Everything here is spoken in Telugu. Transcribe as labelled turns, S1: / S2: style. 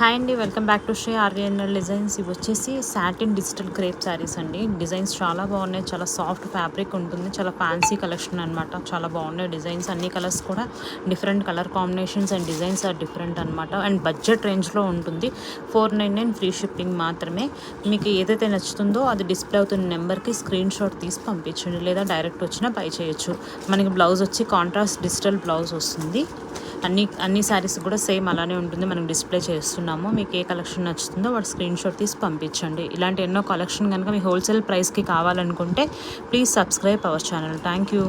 S1: హాయ్ అండి, వెల్కమ్ బ్యాక్ టు శ్రీ ఆర్యనల్ డిజైన్స్. ఇవి వచ్చేసి సాటిన్ డిజిటల్ క్రేప్ శారీస్ అండి. డిజైన్స్ చాలా బాగున్నాయి, చాలా సాఫ్ట్ ఫ్యాబ్రిక్ ఉంటుంది, చాలా ఫ్యాన్సీ కలెక్షన్ అనమాట. చాలా బాగున్నాయి డిజైన్స్, అన్ని కలర్స్ కూడా different colour combinations and designs are different అనమాట. అండ్ బడ్జెట్ రేంజ్లో ఉంటుంది. 499 ఫ్రీ షిప్పింగ్ మాత్రమే. మీకు ఏదైతే నచ్చుతుందో అది డిస్ప్లే అవుతున్న నెంబర్కి స్క్రీన్ షాట్ తీసి పంపించండి, లేదా డైరెక్ట్ వచ్చినా బై చేయొచ్చు. మనకి బ్లౌజ్ వచ్చి కాంట్రాస్ట్ డిజిటల్ బ్లౌజ్ వస్తుంది. అన్ని శారీస్ కూడా సేమ్ అలానే ఉంటుంది. మనం డిస్ప్లే చేస్తున్నాము. మీకు ఏ కలెక్షన్ నచ్చుతుందో వాటి స్క్రీన్ షాట్ తీసి పంపించండి. ఇలాంటి ఎన్నో కలెక్షన్ కనుక మీ హోల్సేల్ ప్రైస్కి కావాలనుకుంటే please subscribe our channel. Thank you.